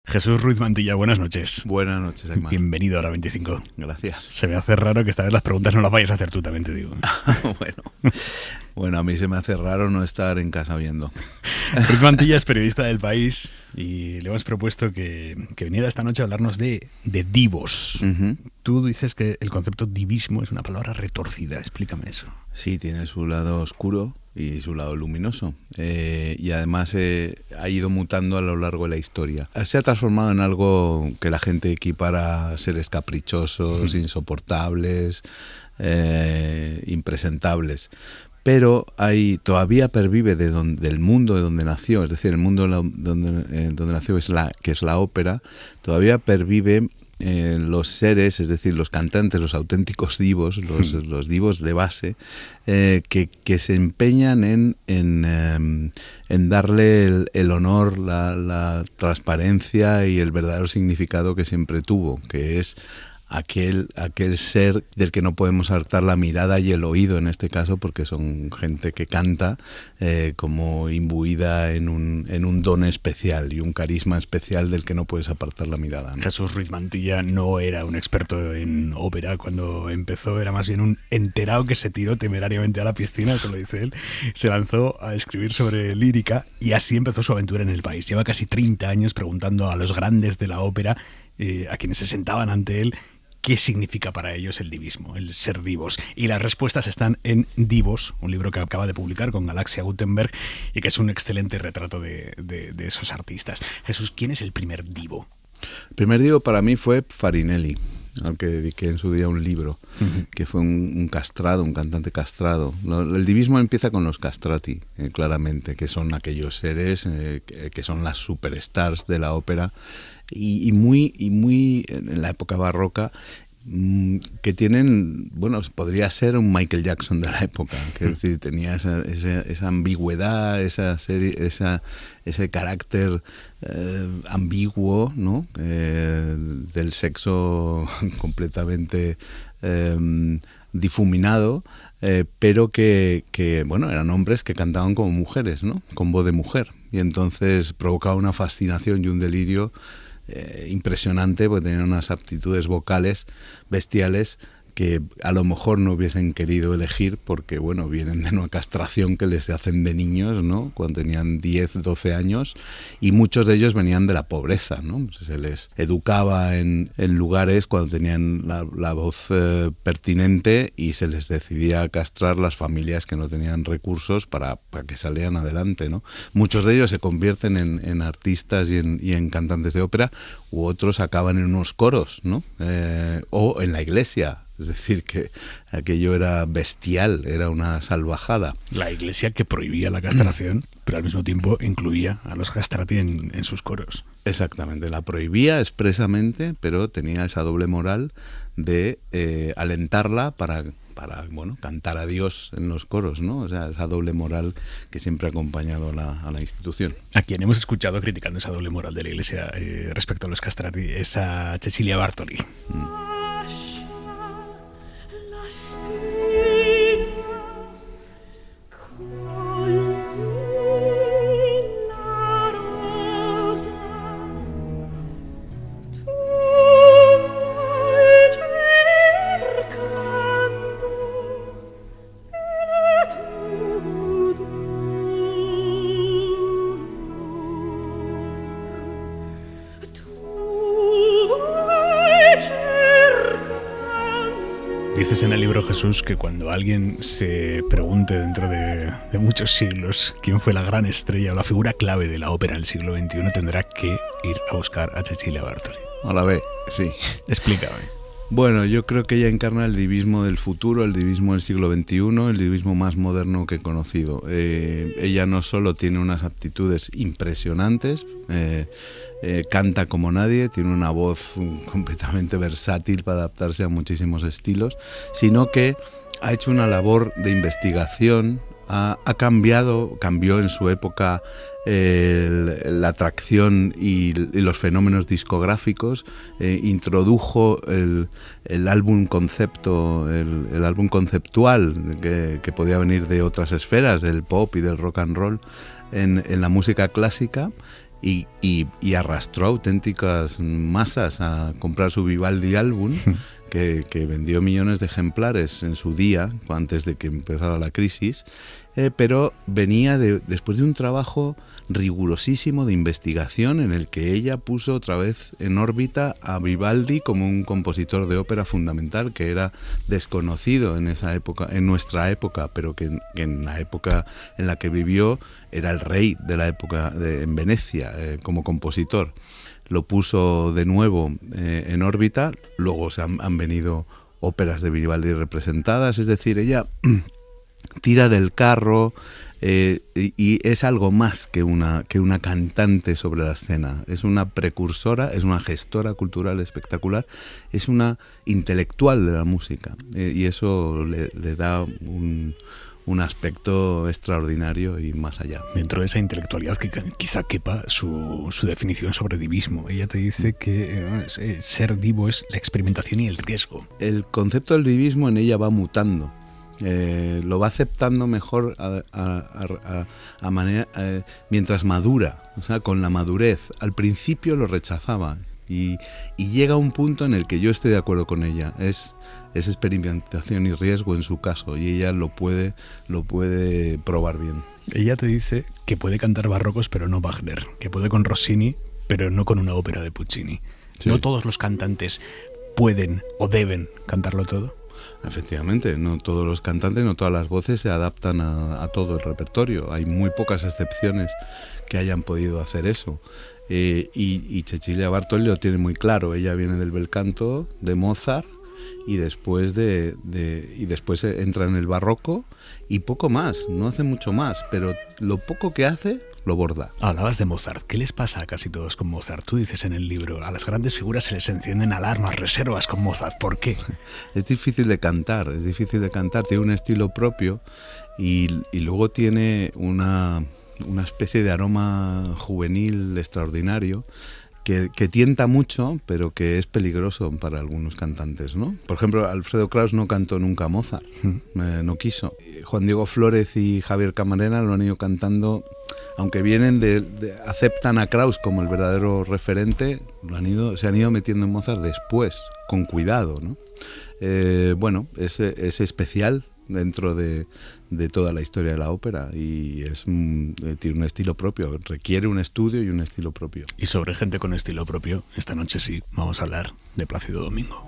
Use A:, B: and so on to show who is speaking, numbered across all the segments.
A: Jesús Ruiz Mantilla, buenas noches.
B: Buenas noches, Aymar.
A: Bienvenido a Hora 25.
B: Gracias.
A: Se me hace raro que esta vez las preguntas no las vayas a hacer tú, también te digo.
B: Bueno, a mí se me hace raro no estar en casa viendo.
A: Ruiz Mantilla es periodista del País y le hemos propuesto que viniera esta noche a hablarnos de divos.
B: Uh-huh.
A: Tú dices que el concepto divismo es una palabra retorcida. Explícame eso.
B: Sí, tiene su lado oscuro y su lado luminoso. Y además ha ido mutando a lo largo de la historia. Se ha transformado en algo que la gente equipara a seres caprichosos, insoportables, impresentables. Pero todavía pervive del mundo de donde nació, es decir, el mundo donde nació, que es la ópera, todavía pervive los seres, es decir, los cantantes, los auténticos divos, los divos de base, que se empeñan en darle el honor, la transparencia y el verdadero significado que siempre tuvo, que es aquel ser del que no podemos hartar la mirada y el oído en este caso, porque son gente que canta como imbuida en un don especial y un carisma especial del que no puedes apartar la mirada, ¿no?
A: Jesús Ruiz Mantilla no era un experto en ópera cuando empezó, era más bien un enterado que se tiró temerariamente a la piscina, eso lo dice él, se lanzó a escribir sobre lírica y así empezó su aventura en el país. Lleva casi 30 años preguntando a los grandes de la ópera, a quienes se sentaban ante él, ¿qué significa para ellos el divismo, el ser divos? Y las respuestas están en Divos, un libro que acaba de publicar con Galaxia Gutenberg y que es un excelente retrato de esos artistas. Jesús, ¿quién es el primer divo?
B: El primer divo para mí fue Farinelli, al que dediqué en su día un libro, que fue un castrado, un cantante castrado. El divismo empieza con los castrati, claramente, que son aquellos seres que son las superstars de la ópera y muy en la época barroca, que tienen, bueno, podría ser un Michael Jackson de la época, que es decir, tenía esa ambigüedad, ese carácter ambiguo, ¿no? Del sexo completamente difuminado, pero que bueno, eran hombres que cantaban como mujeres, ¿no? Con voz de mujer, y entonces provocaba una fascinación y un delirio impresionante, porque tenían unas aptitudes vocales bestiales que a lo mejor no hubiesen querido elegir porque, bueno, vienen de una castración que les hacen de niños, ¿no? Cuando tenían 10, 12 años, y muchos de ellos venían de la pobreza, ¿no? Se les educaba en lugares cuando tenían la voz pertinente y se les decidía castrar las familias que no tenían recursos para que salieran adelante, ¿no? Muchos de ellos se convierten en artistas y en cantantes de ópera, u otros acaban en unos coros, ¿no? O en la iglesia. Es decir, que aquello era bestial, era una salvajada.
A: La iglesia que prohibía la castración, pero al mismo tiempo incluía a los castrati en sus coros.
B: Exactamente, la prohibía expresamente, pero tenía esa doble moral de alentarla para bueno, cantar a Dios en los coros, ¿no? O sea, esa doble moral que siempre ha acompañado a la institución.
A: A quien hemos escuchado criticando esa doble moral de la iglesia respecto a los castrati es a Cecilia Bartoli. Dices en el libro, Jesús, que cuando alguien se pregunte dentro de muchos siglos quién fue la gran estrella o la figura clave de la ópera en el siglo XXI, tendrá que ir a buscar a Cecilia Bartoli.
B: A la vez, sí.
A: Explícame.
B: Bueno, yo creo que ella encarna el divismo del futuro, el divismo del siglo XXI, el divismo más moderno que he conocido. Ella no solo tiene unas aptitudes impresionantes, canta como nadie, tiene una voz completamente versátil para adaptarse a muchísimos estilos, sino que ha hecho una labor de investigación, cambió en su época la atracción y los fenómenos discográficos, introdujo el álbum concepto, el álbum conceptual que podía venir de otras esferas, del pop y del rock and roll, en la música clásica, y arrastró auténticas masas a comprar su Vivaldi álbum, que vendió millones de ejemplares en su día, antes de que empezara la crisis, pero venía después de un trabajo rigurosísimo de investigación en el que ella puso otra vez en órbita a Vivaldi como un compositor de ópera fundamental que era desconocido en esa época, en nuestra época, pero que en la época en la que vivió era el rey de la época en Venecia como compositor. Lo puso de nuevo en órbita, luego han venido óperas de Vivaldi representadas, es decir, ella tira del carro y es algo más que una cantante sobre la escena, es una precursora, es una gestora cultural espectacular, es una intelectual de la música y eso le da un aspecto extraordinario y más allá.
A: Dentro de esa intelectualidad que quizá quepa su definición sobre divismo. Ella te dice que ser divo es la experimentación y el riesgo.
B: El concepto del divismo en ella va mutando. Lo va aceptando mejor a manera, mientras madura, o sea, con la madurez. Al principio lo rechazaba y llega un punto en el que yo estoy de acuerdo con ella. Es experimentación y riesgo en su caso y ella lo puede probar bien.
A: Ella te dice que puede cantar barrocos pero no Wagner, que puede con Rossini pero no con una ópera de Puccini. Sí. No todos los cantantes pueden o deben cantarlo todo.
B: Efectivamente, no todos los cantantes, no todas las voces se adaptan a todo el repertorio. Hay muy pocas excepciones que hayan podido hacer eso. Y Cecilia Bartoli lo tiene muy claro. Ella viene del bel canto de Mozart y después después entra en el barroco y poco más, no hace mucho más, pero lo poco que hace lo borda.
A: Hablabas de Mozart. ¿Qué les pasa a casi todos con Mozart? Tú dices en el libro, a las grandes figuras se les encienden alarmas, reservas con Mozart. ¿Por qué?
B: Es difícil de cantar, tiene un estilo propio y luego tiene una especie de aroma juvenil extraordinario que tienta mucho, pero que es peligroso para algunos cantantes, ¿no? Por ejemplo, Alfredo Kraus no cantó nunca Mozart, no quiso. Juan Diego Flórez y Javier Camarena lo han ido cantando, aunque vienen aceptan a Kraus como el verdadero referente, se han ido metiendo en Mozart después, con cuidado, ¿no? Es especial dentro de toda la historia de la ópera y tiene un estilo propio, requiere un estudio y un estilo propio.
A: Y sobre gente con estilo propio, esta noche sí, vamos a hablar de Plácido Domingo.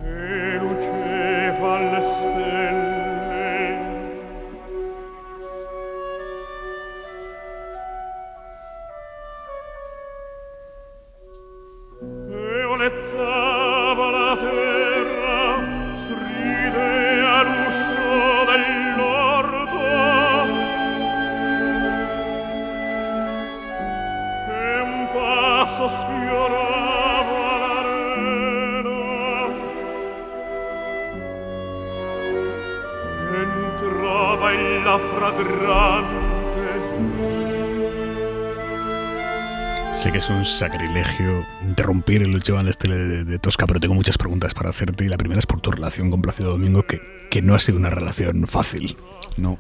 A: Sé que es un sacrilegio interrumpir el Lucio van Stelle de Tosca, pero tengo muchas preguntas para hacerte y la primera es por tu relación con Plácido Domingo, que no ha sido una relación fácil.
B: No,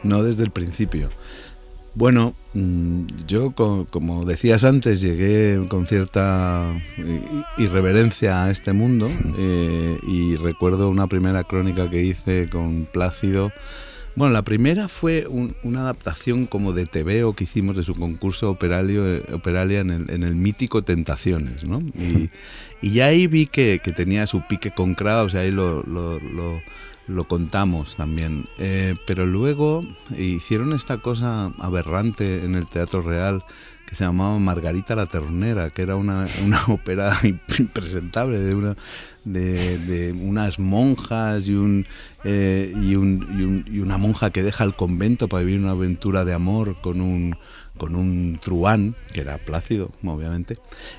B: no desde el principio. Bueno, yo, como decías antes, llegué con cierta irreverencia a este mundo y recuerdo una primera crónica que hice con Plácido. Bueno, la primera fue una adaptación como de tebeo que hicimos de su concurso Operalia en el mítico Tentaciones, ¿no? Y ya ahí vi que tenía su pique con Kraus, ahí lo contamos también. Pero luego hicieron esta cosa aberrante en el Teatro Real que se llamaba Margarita la Ternera, que era una ópera impresentable de unas monjas y una monja que deja el convento para vivir una aventura de amor con un truán, que era Plácido, obviamente,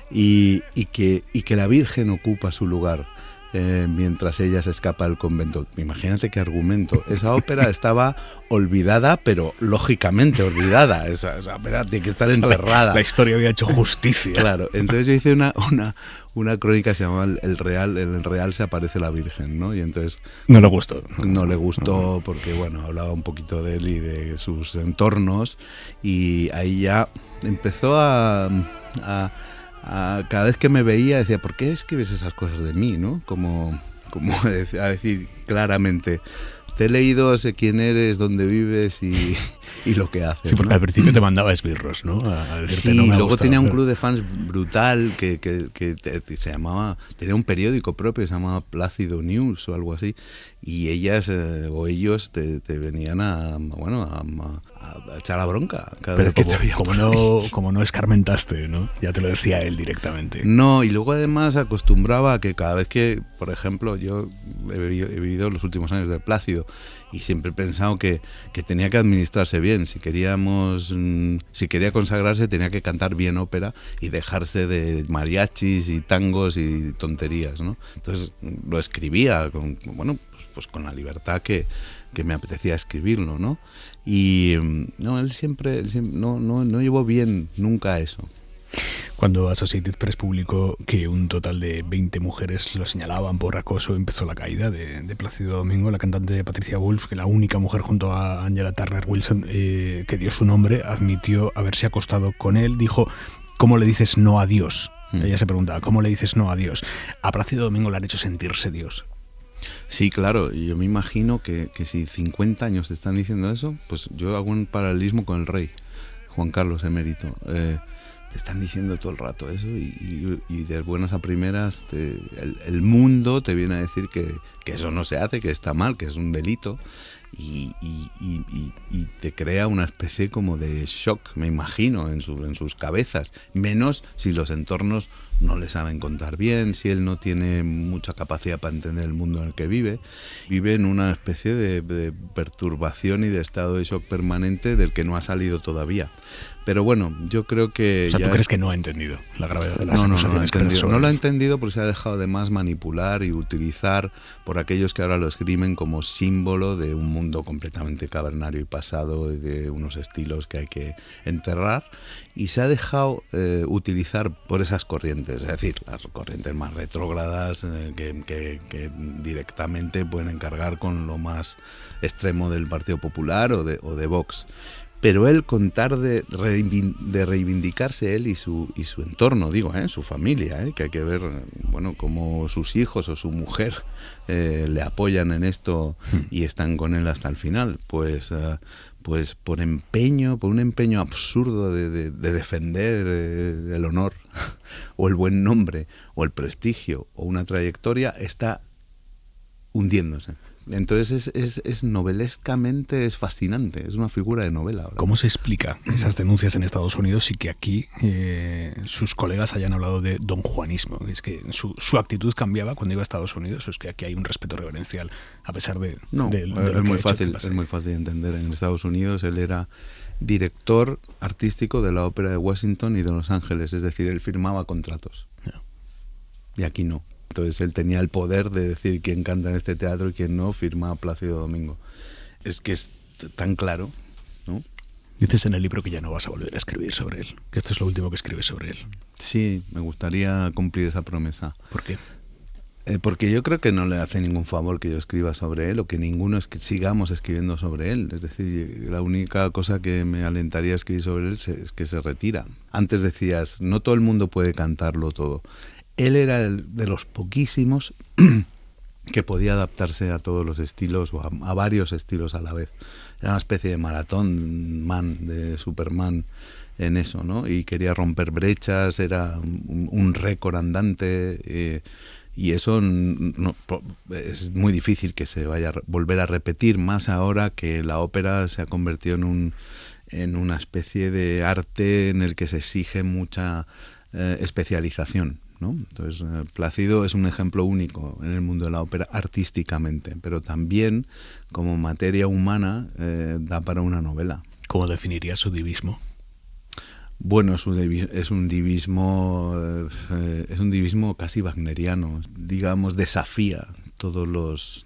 B: y que la Virgen ocupa su lugar. mientras ella se escapa del convento. Imagínate qué argumento. Esa ópera estaba olvidada, pero lógicamente olvidada. Esa ópera tiene que estar enterrada.
A: La historia había hecho justicia.
B: Claro, entonces yo hice una crónica que se llamaba El Real, en el Real se aparece la Virgen, ¿no? Y entonces
A: no le gustó.
B: No le gustó porque, bueno, hablaba un poquito de él y de sus entornos, y ahí ya empezó a cada vez que me veía decía, ¿por qué escribes esas cosas de mí, no? Como a decir claramente, te he leído, sé quién eres, dónde vives y lo que haces.
A: Sí, porque, ¿no?, al principio te mandaba esbirros, ¿no?
B: Sí, no luego tenía un club de fans brutal que se llamaba, tenía un periódico propio, se llamaba Plácido News o algo así, y ellas o ellos te venían a echar la bronca cada vez que te veían.
A: Como no escarmentaste, ¿no? Ya te lo decía él directamente.
B: No, y luego además acostumbraba a que cada vez que, por ejemplo, yo he vivido los últimos años de Plácido y siempre he pensado que tenía que administrarse bien. Si quería consagrarse, tenía que cantar bien ópera y dejarse de mariachis y tangos y tonterías, ¿no? Entonces lo escribía pues con la libertad que me apetecía escribirlo, ¿no? Y no, él siempre no llevó bien nunca eso.
A: Cuando Associated Press publicó que un total de 20 mujeres lo señalaban por acoso, empezó la caída de Plácido Domingo. La cantante Patricia Wolf, que la única mujer junto a Angela Turner Wilson que dio su nombre, admitió haberse acostado con él. Dijo, ¿cómo le dices no a Dios? Ella se preguntaba, ¿cómo le dices no a Dios? A Plácido Domingo le han hecho sentirse Dios.
B: Sí, claro, y yo me imagino que si 50 años te están diciendo eso, pues yo hago un paralelismo con el rey, Juan Carlos emérito. Te están diciendo todo el rato eso y de buenas a primeras el mundo te viene a decir que eso no se hace, que está mal, que es un delito, y te crea una especie como de shock, me imagino, en sus cabezas, menos si los entornos no le saben contar bien, si él no tiene mucha capacidad para entender el mundo en el que vive en una especie de perturbación y de estado de shock permanente del que no ha salido todavía. Pero bueno, yo creo que...
A: O sea, ¿tú crees que no ha entendido la gravedad de las acusaciones?
B: No lo ha entendido porque se ha dejado de más manipular y utilizar por aquellos que ahora lo esgrimen como símbolo de un mundo completamente cavernario y pasado, y de unos estilos que hay que enterrar, y se ha dejado utilizar por esas corrientes, es decir, las corrientes más retrógradas que directamente pueden encargar con lo más extremo del Partido Popular o de Vox. Pero él, con tal de reivindicarse él y su entorno, su familia, que hay que ver, cómo sus hijos o su mujer le apoyan en esto y están con él hasta el final, pues por un empeño absurdo de defender el honor o el buen nombre o el prestigio o una trayectoria, está hundiéndose. Entonces es novelescamente, es fascinante, es una figura de novela. ¿Verdad?
A: ¿Cómo se explica esas denuncias en Estados Unidos y que aquí sus colegas hayan hablado de donjuanismo? Es que su actitud cambiaba cuando iba a Estados Unidos, o es que aquí hay un respeto reverencial a pesar de...
B: No, es muy fácil de entender. En Estados Unidos él era director artístico de la Ópera de Washington y de Los Ángeles, es decir, él firmaba contratos. No. Y aquí no. Entonces él tenía el poder de decir quién canta en este teatro y quién no, firma Plácido Domingo. Es que es tan claro, ¿no?
A: Dices en el libro que ya no vas a volver a escribir sobre él, que esto es lo último que escribes sobre él.
B: Sí, me gustaría cumplir esa promesa.
A: ¿Por qué?
B: Porque yo creo que no le hace ningún favor que yo escriba sobre él o que ninguno sigamos escribiendo sobre él. Es decir, la única cosa que me alentaría a escribir sobre él es que se retira. Antes decías, no todo el mundo puede cantarlo todo. Él era de los poquísimos que podía adaptarse a todos los estilos o a varios estilos a la vez. Era una especie de maratón de Superman en eso, ¿no? Y quería romper brechas, era un récord andante, y eso es muy difícil que se vaya a volver a repetir, más ahora que la ópera se ha convertido en una especie de arte en el que se exige mucha especialización, ¿no? Entonces, Plácido es un ejemplo único en el mundo de la ópera artísticamente, pero también como materia humana da para una novela.
A: ¿Cómo definirías su divismo?
B: Bueno, es un divismo casi wagneriano, digamos, desafía todos los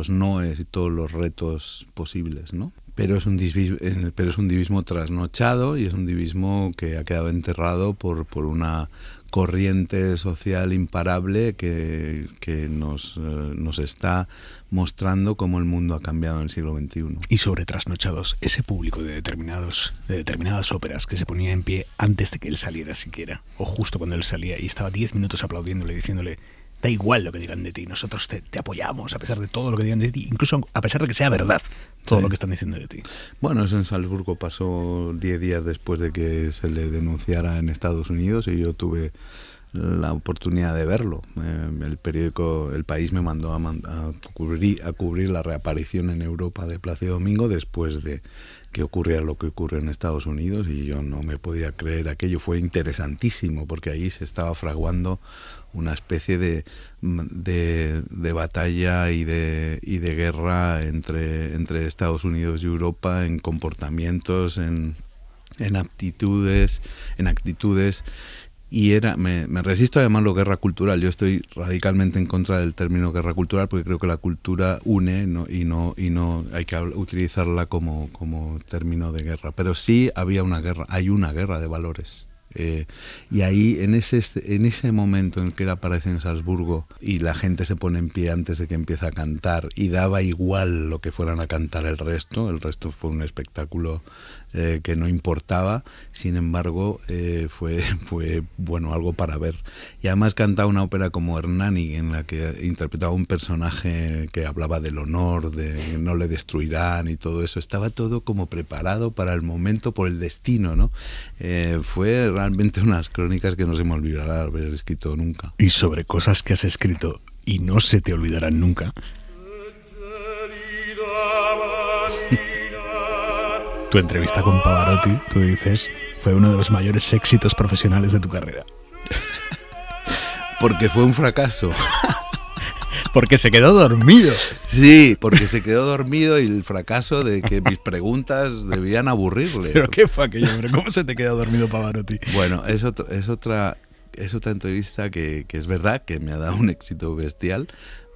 B: noes y todos los retos posibles, ¿no? Pero es un divismo trasnochado y es un divismo que ha quedado enterrado por una corriente social imparable que nos está mostrando cómo el mundo ha cambiado en el siglo XXI.
A: Y sobre trasnochados, ese público de determinadas óperas que se ponía en pie antes de que él saliera siquiera, o justo cuando él salía y estaba 10 minutos aplaudiéndole, diciéndole: da igual lo que digan de ti, nosotros te apoyamos a pesar de todo lo que digan de ti, incluso a pesar de que sea verdad todo lo que están diciendo de ti.
B: Bueno, eso en Salzburgo pasó 10 días después de que se le denunciara en Estados Unidos y yo tuve la oportunidad de verlo. El periódico El País me mandó a cubrir la reaparición en Europa de Plácido Domingo después de que ocurriera lo que ocurrió en Estados Unidos y yo no me podía creer aquello. Fue interesantísimo porque ahí se estaba fraguando una especie de batalla y de guerra entre Estados Unidos y Europa en comportamientos, en actitudes. Y me resisto a llamarlo guerra cultural. Yo estoy radicalmente en contra del término guerra cultural porque creo que la cultura une, y no hay que utilizarla como término de guerra. Pero sí hay una guerra de valores. Y ahí en ese momento en el que él aparece en Salzburgo y la gente se pone en pie antes de que empiece a cantar y daba igual lo que fueran a cantar el resto fue un espectáculo que no importaba. Sin embargo, fue bueno, algo para ver. Y además cantaba una ópera como Hernani, en la que interpretaba un personaje que hablaba del honor, de que no le destruirán y todo eso. Estaba todo como preparado para el momento, por el destino, ¿no? Fue realmente unas crónicas que no se me olvidará haber escrito nunca.
A: Y sobre cosas que has escrito y no se te olvidarán nunca. Tu entrevista con Pavarotti, tú dices, fue uno de los mayores éxitos profesionales de tu carrera.
B: Porque fue un fracaso.
A: Porque se quedó dormido.
B: Sí, porque se quedó dormido y el fracaso de que mis preguntas debían aburrirle.
A: ¿Pero qué fue aquello? ¿Cómo se te quedó dormido Pavarotti?
B: Bueno, es otra entrevista que es verdad que me ha dado un éxito bestial,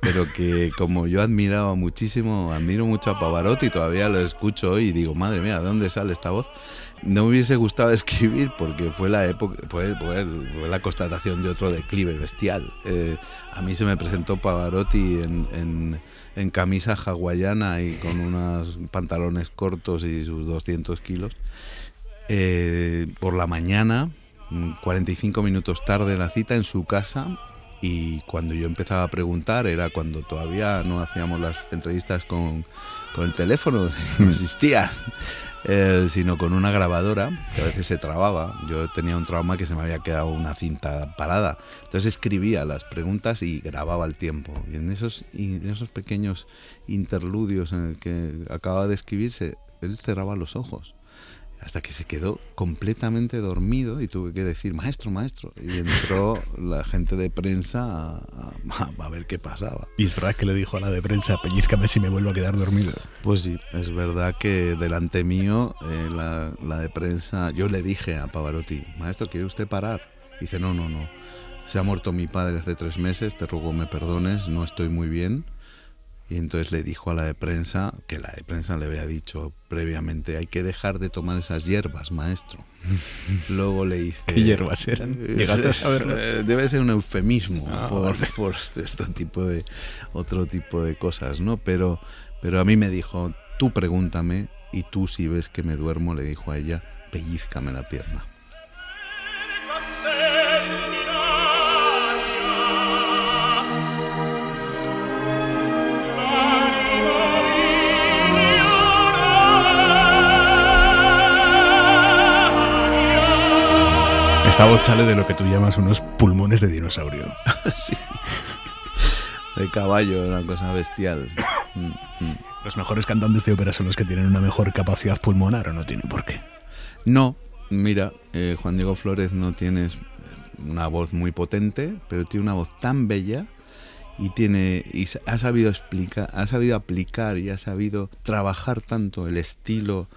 B: pero que como yo admiro mucho a Pavarotti, todavía lo escucho hoy y digo, madre mía, ¿de dónde sale esta voz? No me hubiese gustado escribir porque fue la constatación de otro declive bestial. A mí se me presentó Pavarotti en camisa hawaiana y con unos pantalones cortos y sus 200 kilos. Por la mañana, 45 minutos tarde la cita en su casa. Y cuando yo empezaba a preguntar, era cuando todavía no hacíamos las entrevistas con el teléfono, no existía, sino con una grabadora, que a veces se trababa. Yo tenía un trauma que se me había quedado una cinta parada. Entonces escribía las preguntas y grababa el tiempo. Y en esos pequeños interludios en el que acababa de escribirse, él cerraba los ojos. Hasta que se quedó completamente dormido y tuve que decir, maestro. Y entró la gente de prensa a ver qué pasaba.
A: ¿Y es verdad que le dijo a la de prensa, pellízcame si me vuelvo a quedar dormido?
B: Pues sí, es verdad que delante mío, la de prensa, yo le dije a Pavarotti, maestro, ¿quiere usted parar? Y dice, no. Se ha muerto mi padre hace 3 meses, te ruego me perdones, no estoy muy bien. Y entonces le dijo a la de prensa, que la de prensa le había dicho previamente, hay que dejar de tomar esas hierbas, maestro. Luego le dice...
A: ¿Qué hierbas eran? ¿Llegaste a saberlo?
B: Debe ser un eufemismo por otro tipo de cosas, ¿no? Pero a mí me dijo, tú pregúntame y tú si ves que me duermo, le dijo a ella, pellízcame la pierna.
A: Esta voz sale de lo que tú llamas unos pulmones de dinosaurio.
B: Sí. De caballo, una cosa bestial.
A: Los mejores cantantes de ópera son los que tienen una mejor capacidad pulmonar, ¿o no tienen por qué?
B: No, mira, Juan Diego Flórez no tiene una voz muy potente, pero tiene una voz tan bella ha sabido explicar, ha sabido aplicar y ha sabido trabajar tanto el estilo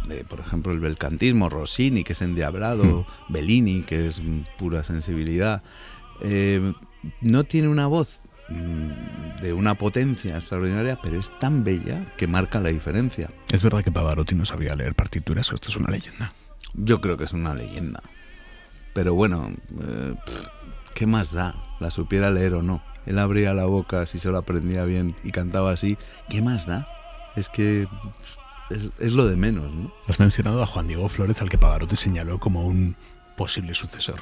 B: de, por ejemplo, el belcantismo, Rossini, que es endiablado, Bellini, que es pura sensibilidad. No tiene una voz de una potencia extraordinaria, pero es tan bella que marca la diferencia.
A: ¿Es verdad que Pavarotti no sabía leer partituras o esto es una leyenda?
B: Yo creo que es una leyenda. Pero bueno, ¿qué más da? La supiera leer o no. Él abría la boca si se lo aprendía bien y cantaba así. ¿Qué más da? Es que es lo de menos, ¿no?
A: Has mencionado a Juan Diego Flórez, al que Pavarotti señaló como un posible sucesor.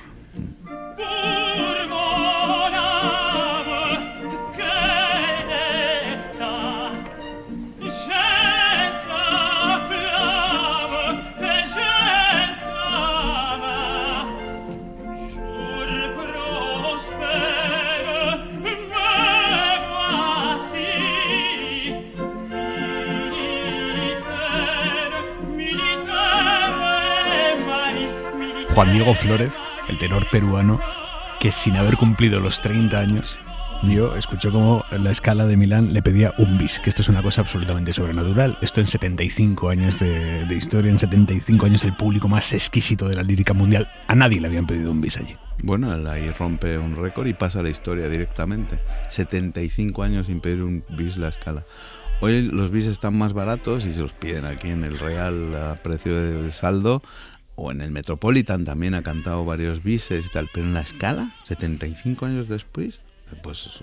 A: Juan Diego Flórez, el tenor peruano, que sin haber cumplido los 30 años, yo escuché como la Scala de Milán le pedía un bis, que esto es una cosa absolutamente sobrenatural. Esto en 75 años de historia, en 75 años del público más exquisito de la lírica mundial, a nadie le habían pedido un bis allí.
B: Bueno, él ahí rompe un récord y pasa a la historia directamente. 75 años sin pedir un bis la Scala. Hoy los bis están más baratos y se los piden aquí en el Real a precio de saldo, o en el Metropolitan también ha cantado varios bises y tal, pero en la Scala, 75 años después, pues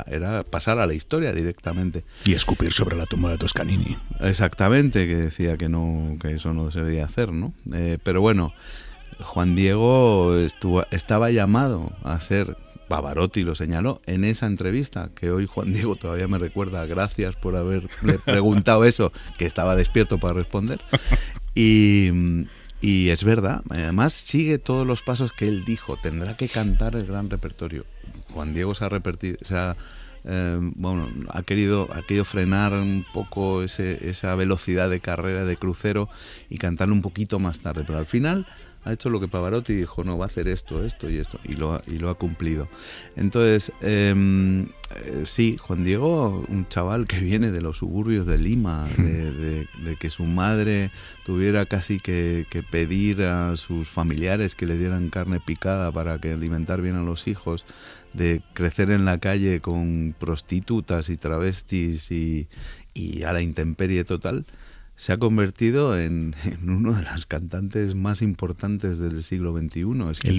B: era pasar a la historia directamente.
A: Y escupir sobre la tumba de Toscanini.
B: Exactamente, que decía que eso no se debía hacer, ¿no? Pero bueno, Juan Diego estaba llamado a ser, Pavarotti lo señaló en esa entrevista, que hoy Juan Diego todavía me recuerda, gracias por haberle preguntado eso, que estaba despierto para responder. Y es verdad, además sigue todos los pasos que él dijo, tendrá que cantar el gran repertorio. Juan Diego ha querido frenar un poco esa velocidad de carrera, de crucero, y cantarlo un poquito más tarde, pero al final ha hecho lo que Pavarotti dijo, no, va a hacer esto y esto, y lo ha cumplido. Entonces, sí, Juan Diego, un chaval que viene de los suburbios de Lima, de que su madre tuviera casi que pedir a sus familiares que le dieran carne picada para que alimentar bien a los hijos, de crecer en la calle con prostitutas y travestis y a la intemperie total, se ha convertido en uno de los cantantes más importantes del siglo XXI. Es que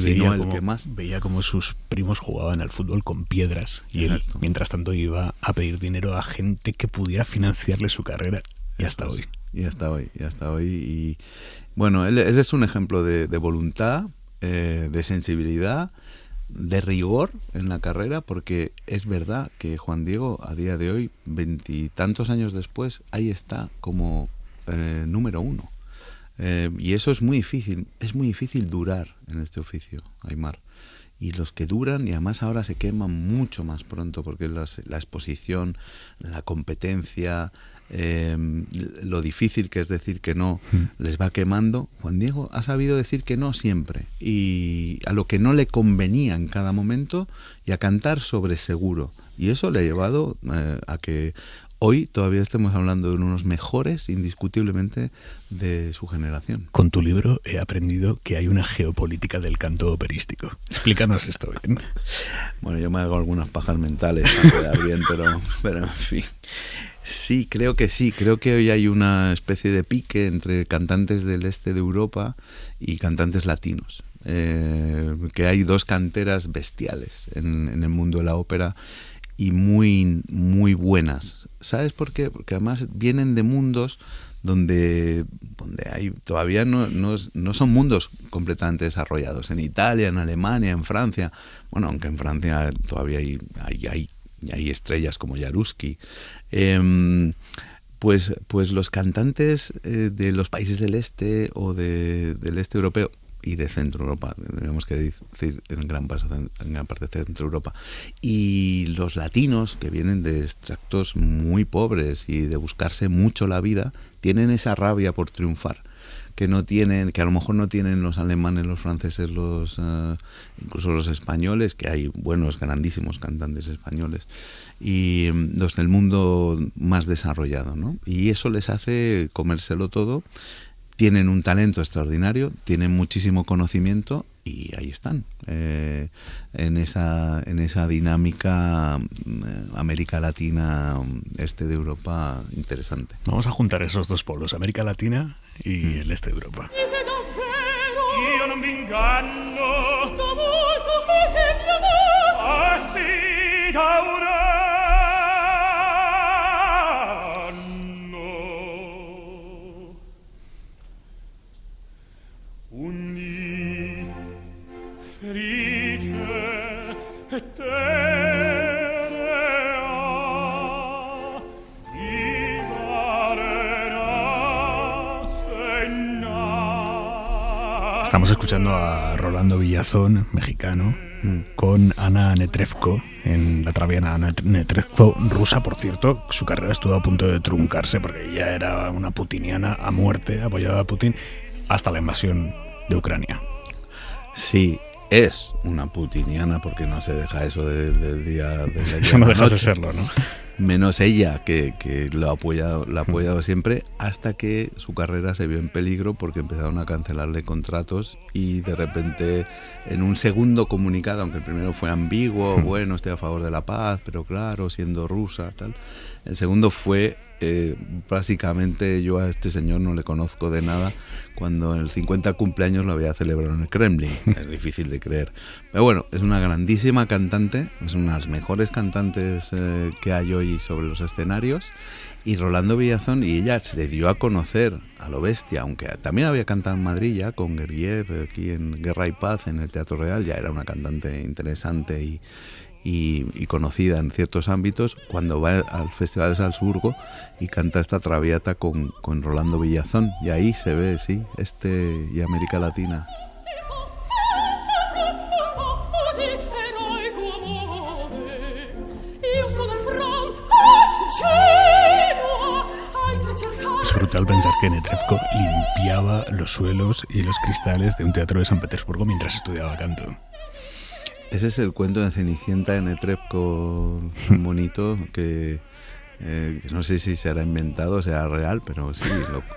A: veía como sus primos jugaban al fútbol con piedras y él, mientras tanto, iba a pedir dinero a gente que pudiera financiarle su carrera. Y hasta hoy.
B: Y hasta hoy. Y bueno, él es un ejemplo de voluntad, de sensibilidad, de rigor en la carrera, porque es verdad que Juan Diego, a día de hoy, 20 y tantos años después, ahí está como número uno. Y eso es muy difícil durar en este oficio, Aimar. Y los que duran, y además ahora se queman mucho más pronto, porque la exposición, la competencia, lo difícil que es decir que no, les va quemando. Juan Diego ha sabido decir que no siempre, y a lo que no le convenía en cada momento, y a cantar sobre seguro. Y eso le ha llevado a que hoy todavía estemos hablando de unos mejores, indiscutiblemente, de su generación.
A: Con tu libro he aprendido que hay una geopolítica del canto operístico. Explícanos esto bien.
B: Bueno, yo me hago algunas pajas mentales para quedar bien, pero en fin. Sí, creo que hoy hay una especie de pique entre cantantes del este de Europa y cantantes latinos. Que hay dos canteras bestiales en el mundo de la ópera, y muy, muy buenas. ¿Sabes por qué? Porque además vienen de mundos donde hay todavía no son mundos completamente desarrollados. En Italia, en Alemania, en Francia. Bueno, aunque en Francia todavía hay estrellas como Jaruski. Pues los cantantes de los países del este o del este europeo y de Centro Europa, tendríamos que decir en gran parte de Centro Europa, y los latinos, que vienen de extractos muy pobres y de buscarse mucho la vida, tienen esa rabia por triunfar. que no tienen, que a lo mejor no tienen los alemanes, los franceses, incluso los españoles, que hay buenos, grandísimos cantantes españoles, y los del mundo más desarrollado, ¿no? Y eso les hace comérselo todo. Tienen un talento extraordinario, tienen muchísimo conocimiento y ahí están, en esa dinámica América Latina, este de Europa, interesante.
A: Vamos a juntar esos dos polos, América Latina y el este de Europa.
C: Io non mi inganno, da molto che mi amor, ah sì, da un anno. Unì felice e terea, di arena segna.
A: Estamos escuchando a Rolando Villazón, mexicano, con Ana Netrebko, en la traviana. Ana Netrebko, rusa, por cierto. Su carrera estuvo a punto de truncarse porque ella era una putiniana a muerte, apoyada a Putin, hasta la invasión de Ucrania.
B: Sí, es una putiniana, porque no se deja eso del día de la
A: Eso no deja de serlo, ¿no?
B: Menos ella, que lo ha apoyado siempre, hasta que su carrera se vio en peligro porque empezaron a cancelarle contratos y de repente, en un segundo comunicado, aunque el primero fue ambiguo, bueno, estoy a favor de la paz, pero claro, siendo rusa, tal, el segundo fue, básicamente, yo a este señor no le conozco de nada, cuando en el 50 cumpleaños lo había celebrado en el Kremlin. Es difícil de creer. Pero bueno, es una grandísima cantante, es una de las mejores cantantes que hay hoy sobre los escenarios. Y Rolando Villazón, y ella se dio a conocer a lo bestia, aunque también había cantado en Madrid ya con Gergiev, aquí en Guerra y Paz, en el Teatro Real, ya era una cantante interesante y conocida en ciertos ámbitos, cuando va al Festival de Salzburgo y canta esta Traviata con Rolando Villazón, y ahí se ve, sí, y América Latina.
A: Es brutal pensar que Netrebko limpiaba los suelos y los cristales de un teatro de San Petersburgo mientras estudiaba canto.
B: Ese es el cuento de Cenicienta de Netrebko, bonito, que no sé si será inventado o será real, pero sí,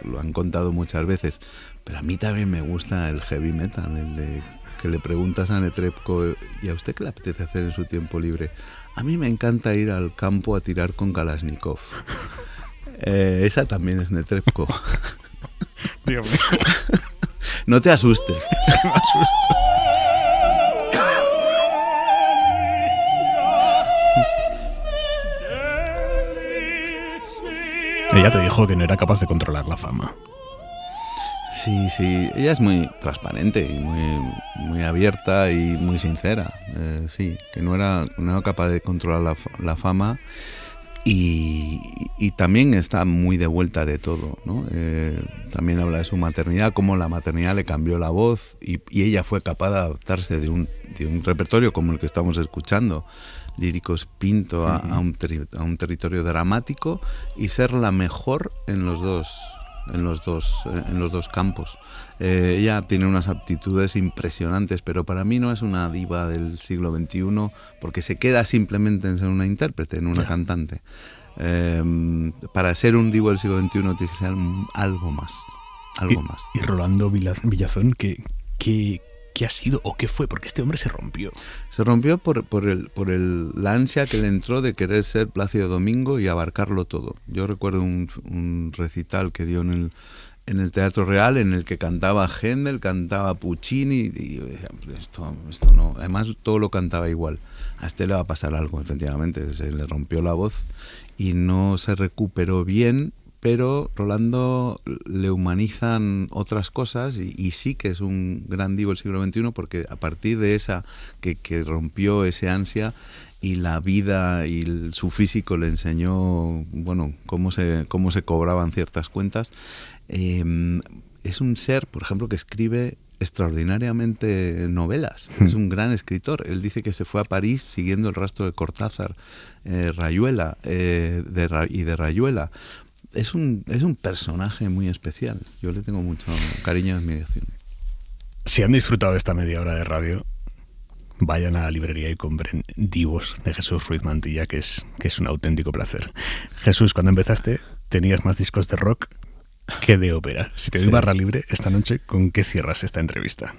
B: lo han contado muchas veces. Pero a mí también me gusta el heavy metal, el de que le preguntas a Netrebko, ¿y a usted qué le apetece hacer en su tiempo libre? A mí me encanta ir al campo a tirar con Kalashnikov. Esa también es Netrebko.
A: Dios mío.
B: No te asustes.
A: Me asusto. Ella te dijo que no era capaz de controlar la fama.
B: Sí, ella es muy transparente y muy abierta y muy sincera. Sí, que no era capaz de controlar la fama y también está muy de vuelta de todo, ¿no? También habla de su maternidad, cómo la maternidad le cambió la voz y ella fue capaz de adaptarse de un repertorio como el que estamos escuchando, líricos pinto, a un territorio dramático, y ser la mejor en los dos campos. Ella tiene unas aptitudes impresionantes, pero para mí no es una diva del siglo XXI, porque se queda simplemente en ser una intérprete, en una cantante. Para ser un divo del siglo XXI tiene que ser algo más.
A: Y Rolando Villazón, ¿qué ha sido o qué fue? Porque este hombre se rompió.
B: Se rompió por la ansia que le entró de querer ser Plácido Domingo y abarcarlo todo. Yo recuerdo un recital que dio en el Teatro Real, en el que cantaba Händel, cantaba Puccini, y esto no, además todo lo cantaba igual. A este le va a pasar algo, efectivamente, se le rompió la voz y no se recuperó bien, pero Rolando le humanizan otras cosas y sí que es un gran divo del siglo XXI, porque a partir de esa que rompió ese ansia, y la vida y su físico le enseñó, bueno, cómo se cobraban ciertas cuentas. Es un ser, por ejemplo, que escribe extraordinariamente novelas. Es un gran escritor. Él dice que se fue a París siguiendo el rastro de Cortázar, Rayuela y de Rayuela. es un personaje muy especial. Yo le tengo mucho cariño y admiración.
A: Si han disfrutado de esta media hora de radio, vayan a la librería y compren Divos de Jesús Ruiz Mantilla, que es un auténtico placer. Jesús, cuando empezaste tenías más discos de rock que de ópera. Si te doy barra libre esta noche, ¿con qué cierras esta entrevista?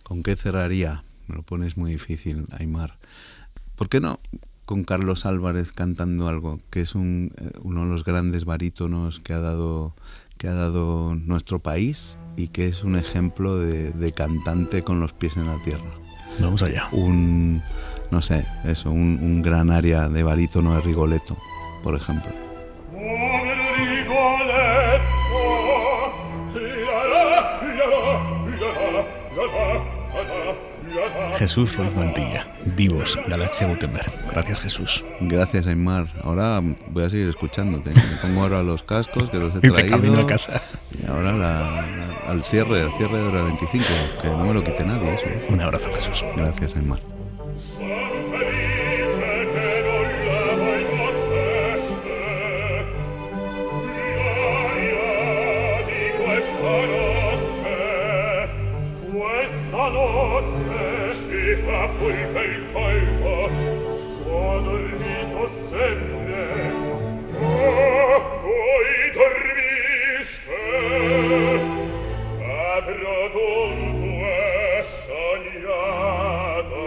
B: ¿Con qué cerraría? Me lo pones muy difícil, Aimar. ¿Por qué no con Carlos Álvarez cantando algo, que es uno de los grandes barítonos que ha dado nuestro país y que es un ejemplo de cantante con los pies en la tierra?
A: Vamos allá.
B: Un gran área de barítono de Rigoletto, por ejemplo.
A: Jesús Ruiz Mantilla, Divos, Galaxia Gutenberg. Gracias, Jesús.
B: Gracias, Aimar. Ahora voy a seguir escuchándote. Me pongo ahora los cascos, que los he traído.
A: Camino a casa.
B: Y ahora al cierre de hora 25, que no me lo quite nadie eso.
A: Un abrazo, Jesús.
B: Gracias, Aimar.
C: Fulpa il colpo, so dormito sempre. Voi dormiste, avrò dunque sognato.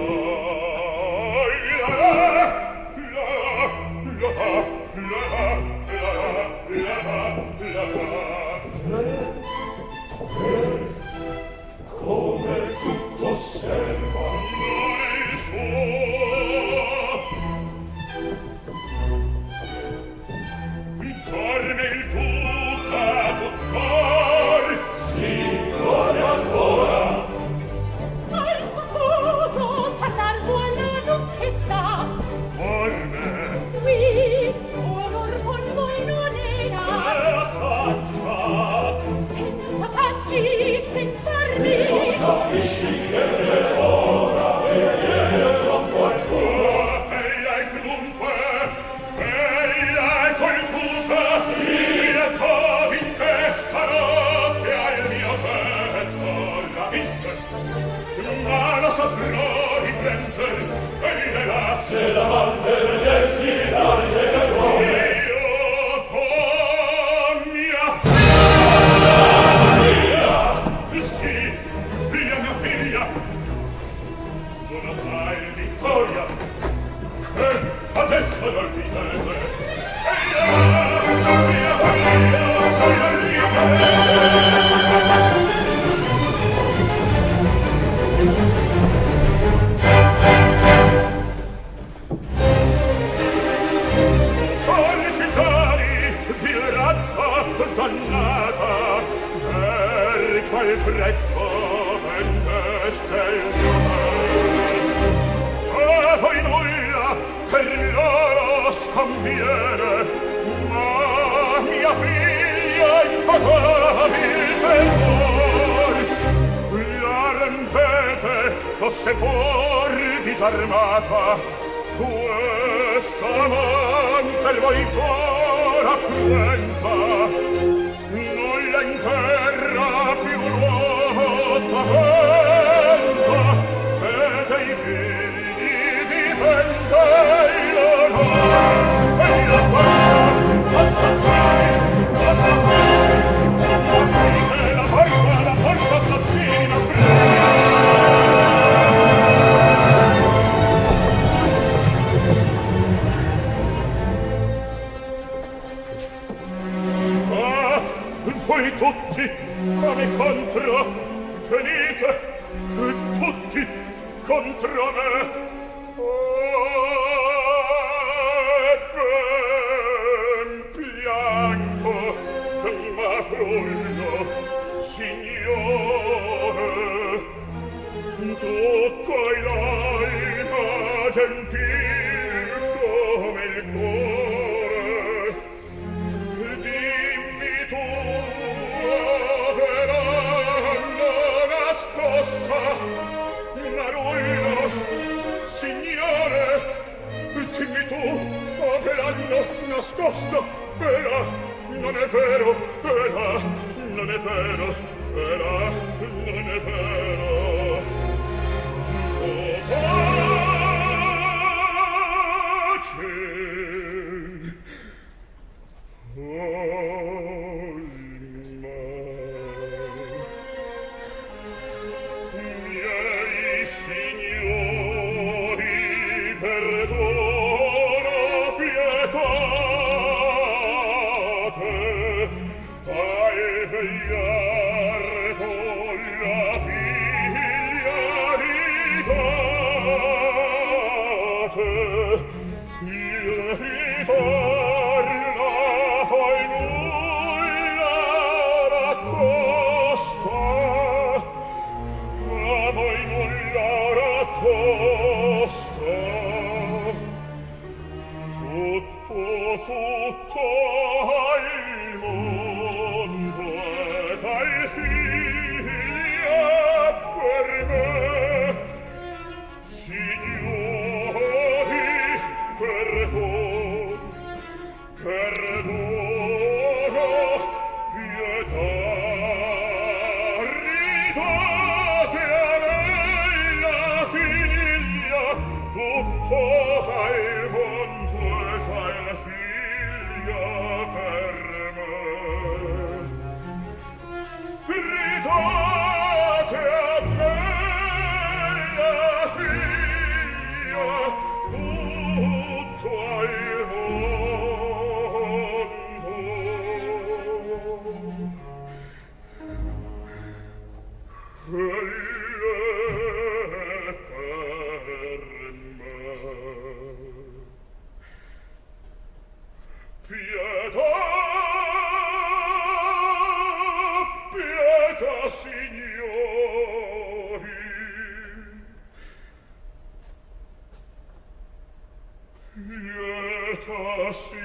C: Come tutto osserva il suo. Dorme il ducato cor, sì, dorme ancora.
D: Ma il suo sposo parlar vuole duchessa.
C: Dorme.
D: Qui, onor con voi non era.
C: Caccia.
D: Senza paggi, senza armi.
C: Capisci che per ora viene con qualcuno. Ella è dunque, ella è col duca, il giovin che stanotte al mio petto la viste. Ma lo saprò riprender, ella là se l'amante vedessi darce del cuore. Io fo mia figlia, sì, la mia figlia, non sai Vittoria, che adesso non mi teme. Mia figlia, partigiani, vil razza dannata, per qual prezzo vendeste il mio bene? A voi nulla per loro sconviene, ma mia figlia impagabil tesor. La rendete o se for disarmata, questa man per voi fora cruenta, non la interra più l'uomo paventa, se dei figli difende l'onore e la guerra assassini, aprite la porta assassini, voi tutti a me contro venite, tutti contro me. Ben piango, ma brullo, signore, tocco l'alma gentil come il cuore. Dimmi tu, verranno nascosta, Marullo, signore, dimmi tu, dove l'hanno nascosta, vera non è vero, è là, non è vero, è là, non è vero. Miei signori, perdono, pietate, ai vegliar con la figlia rigate, il ritorno poi nulla raccosta, a voi nulla raccosta. Tutto al mondo e dai figli per me, signori, perdono, pietà, ridate a me la figlia, tutto al mondo e dai figlia per me. Ridate a me la figlia, tutto al mondo e per me. Pietà, pietà, signori. Pietà, signori.